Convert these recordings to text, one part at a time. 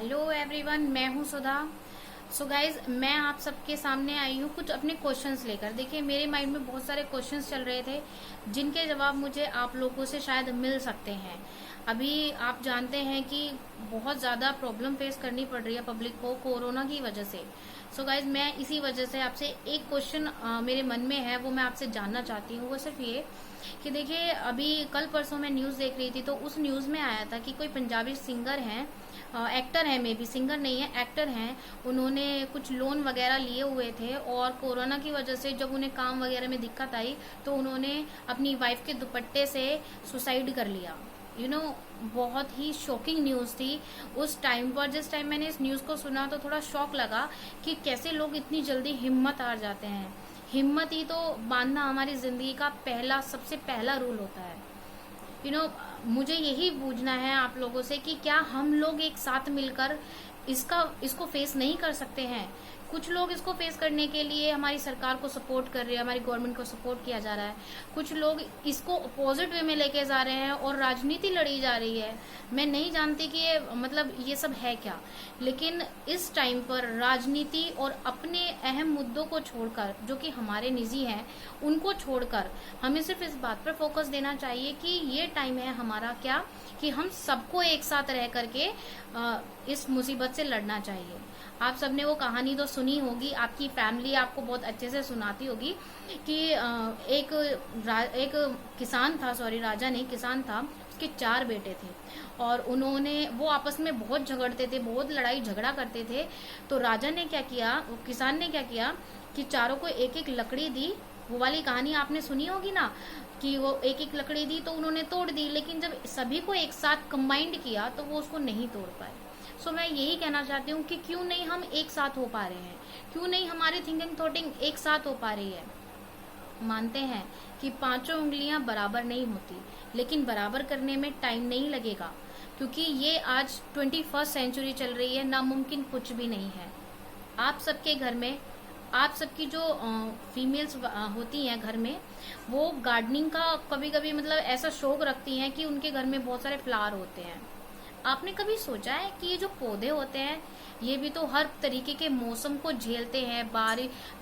Hello everyone, मैं हूं सुधा। So guys, मैं आप सबके सामने आई हूं कुछ अपने क्वेश्चंस लेकर। देखिए, मेरे माइंड में बहुत सारे क्वेश्चंस चल रहे थे जिनके जवाब मुझे आप लोगों से शायद मिल सकते हैं। अभी आप जानते हैं कि बहुत ज़्यादा प्रॉब्लम फेस करनी पड़ रही है पब्लिक को कोरोना की वजह से। सो गाइज, मैं इसी वजह से आपसे एक क्वेश्चन मेरे मन में है, वो मैं आपसे जानना चाहती हूँ। वो सिर्फ ये कि देखिए, अभी कल परसों मैं न्यूज़ देख रही थी तो उस न्यूज़ में आया था कि कोई पंजाबी सिंगर हैं, एक्टर है, मे बी सिंगर नहीं है, एक्टर हैं। उन्होंने कुछ लोन वगैरह लिए हुए थे और कोरोना की वजह से जब उन्हें काम वगैरह में दिक्कत आई तो उन्होंने अपनी वाइफ के दुपट्टे से सुसाइड कर लिया। बहुत ही शॉकिंग न्यूज़ थी उस टाइम पर। जिस टाइम मैंने इस न्यूज़ को सुना तो थोड़ा शॉक लगा कि कैसे लोग इतनी जल्दी हिम्मत हार जाते हैं। हिम्मत ही तो बांधना हमारी ज़िंदगी का सबसे पहला रूल होता है। मुझे यही पूछना है आप लोगों से कि क्या हम लोग एक साथ मिलकर इसको फेस नहीं कर सकते हैं। कुछ लोग इसको फेस करने के लिए हमारी सरकार को सपोर्ट कर रहे हैं, हमारी गवर्नमेंट को सपोर्ट किया जा रहा है। कुछ लोग इसको अपोजिट वे में लेके जा रहे हैं और राजनीति लड़ी जा रही है। मैं नहीं जानती कि ये सब है क्या, लेकिन इस टाइम पर राजनीति और अपने अहम मुद्दों को छोड़कर, जो कि हमारे निजी हैं, उनको छोड़कर हमें सिर्फ इस बात पर फोकस देना चाहिए कि ये टाइम है हमारा क्या, कि हम सबको एक साथ रह करके इस मुसीबत से लड़ना चाहिए। आप सबने वो कहानी तो सुनी होगी, आपकी फैमिली आपको बहुत अच्छे से सुनाती होगी कि एक किसान था, राजा नहीं, किसान था। उसके 4 बेटे थे और वो आपस में बहुत झगड़ते थे, बहुत लड़ाई झगड़ा करते थे। तो राजा ने क्या किया, किसान ने क्या किया कि चारों को एक एक लकड़ी दी। वो वाली कहानी आपने सुनी होगी ना, कि वो एक एक लकड़ी दी तो उन्होंने तोड़ दी, लेकिन जब सभी को एक साथ कंबाइंड किया तो वो उसको नहीं तोड़ पाए। सो मैं यही कहना चाहती हूँ कि क्यों नहीं हम एक साथ हो पा रहे हैं, क्यों नहीं हमारी थिंकिंग थॉटिंग एक साथ हो पा रही है। मानते हैं कि 5 उंगलियां बराबर नहीं होती, लेकिन बराबर करने में टाइम नहीं लगेगा, क्योंकि ये आज 21st सेंचुरी चल रही है, नामुमकिन कुछ भी नहीं है। आप सबके घर में, आप सबकी जो फीमेल्स होती हैं घर में, वो गार्डनिंग का कभी कभी ऐसा शौक रखती हैं कि उनके घर में बहुत सारे फ्लावर होते हैं। आपने कभी सोचा है कि ये जो पौधे होते हैं, ये भी तो हर तरीके के मौसम को झेलते हैं।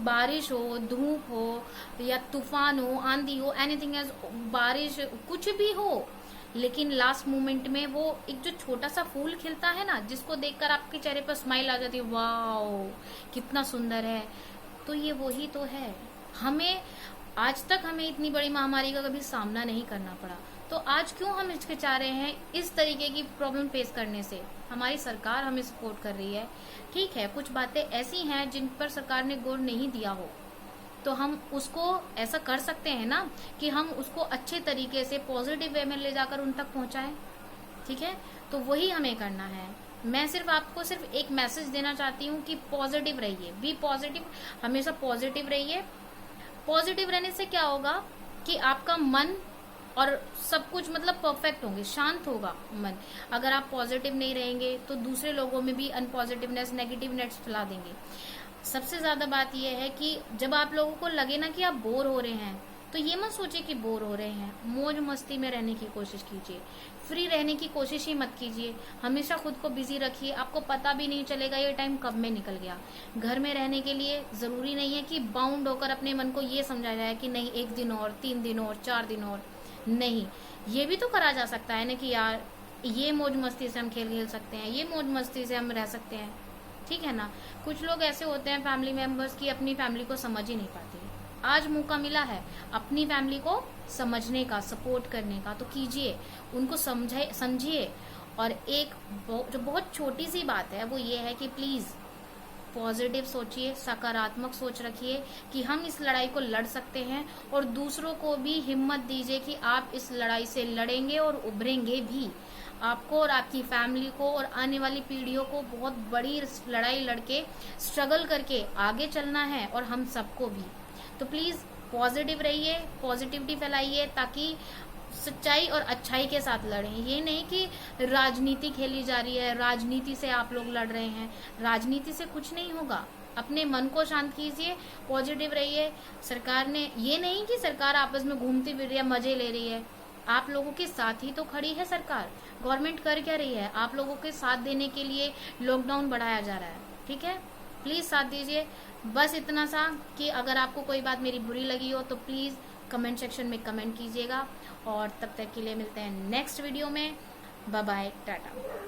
बारिश हो, धूप हो, या तूफान हो, आंधी हो, एनीथिंग एज, बारिश कुछ भी हो, लेकिन लास्ट मोमेंट में वो एक जो छोटा सा फूल खिलता है ना, जिसको देखकर आपके चेहरे पर स्माइल आ जाती है, वाओ कितना सुंदर है, तो ये वही तो है। आज तक हमें इतनी बड़ी महामारी का कभी सामना नहीं करना पड़ा, तो आज क्यों हम हिचकिचा रहे हैं इस तरीके की प्रॉब्लम फेस करने से। हमारी सरकार हमें सपोर्ट कर रही है, ठीक है, कुछ बातें ऐसी हैं जिन पर सरकार ने गौर नहीं दिया हो, तो हम उसको ऐसा कर सकते हैं ना कि हम उसको अच्छे तरीके से पॉजिटिव वे में ले जाकर उन तक पहुंचाएं। ठीक है, तो वही हमें करना है। मैं आपको सिर्फ एक मैसेज देना चाहती हूँ कि पॉजिटिव रहिए, बी पॉजिटिव, हमेशा पॉजिटिव रहिए। पॉजिटिव रहने से क्या होगा कि आपका मन और सब कुछ परफेक्ट होंगे, शांत होगा मन। अगर आप पॉजिटिव नहीं रहेंगे तो दूसरे लोगों में भी अनपॉजिटिवनेस, नेगेटिवनेस फैला देंगे। सबसे ज्यादा बात यह है कि जब आप लोगों को लगे ना कि आप बोर हो रहे हैं, तो ये मत सोचिए कि बोर हो रहे हैं, मौज मस्ती में रहने की कोशिश कीजिए, फ्री रहने की कोशिश ही मत कीजिए। हमेशा खुद को बिजी रखिए, आपको पता भी नहीं चलेगा ये टाइम कब में निकल गया। घर में रहने के लिए जरूरी नहीं है कि बाउंड होकर अपने मन को ये समझा जाए कि नहीं 1 दिन और, 3 दिन और, 4 दिन और, नहीं। ये भी तो करा जा सकता है ना कि यार ये मौज मस्ती से हम खेल सकते हैं, ये मौज मस्ती से हम रह सकते हैं, ठीक है ना। कुछ लोग ऐसे होते हैं फैमिली मेंबर्स की अपनी फैमिली को समझ ही नहीं पाते। आज मौका मिला है अपनी फैमिली को समझने का, सपोर्ट करने का, तो कीजिए, उनको समझिए। और एक जो बहुत छोटी सी बात है वो ये है कि प्लीज पॉजिटिव सोचिए, सकारात्मक सोच रखिए कि हम इस लड़ाई को लड़ सकते हैं, और दूसरों को भी हिम्मत दीजिए कि आप इस लड़ाई से लड़ेंगे और उभरेंगे भी। आपको और आपकी फैमिली को और आने वाली पीढ़ियों को बहुत बड़ी लड़ाई लड़के, स्ट्रगल करके आगे चलना है, और हम सबको भी। तो प्लीज पॉजिटिव रहिए, पॉजिटिविटी फैलाइए, ताकि सच्चाई और अच्छाई के साथ लड़ें। ये नहीं कि राजनीति खेली जा रही है, राजनीति से आप लोग लड़ रहे हैं, राजनीति से कुछ नहीं होगा। अपने मन को शांत कीजिए, पॉजिटिव रहिए। सरकार ने, ये नहीं कि सरकार आपस में घूमती फिर रही है, मजे ले रही है। आप लोगों के साथ ही तो खड़ी है सरकार। गवर्नमेंट कर क्या रही है? आप लोगों के साथ देने के लिए लॉकडाउन बढ़ाया जा रहा है। ठीक है, प्लीज साथ दीजिए। बस इतना सा कि अगर आपको कोई बात मेरी बुरी लगी हो तो प्लीज कमेंट सेक्शन में कमेंट कीजिएगा। और तब तक के लिए मिलते हैं नेक्स्ट वीडियो में। Bye bye, Tata.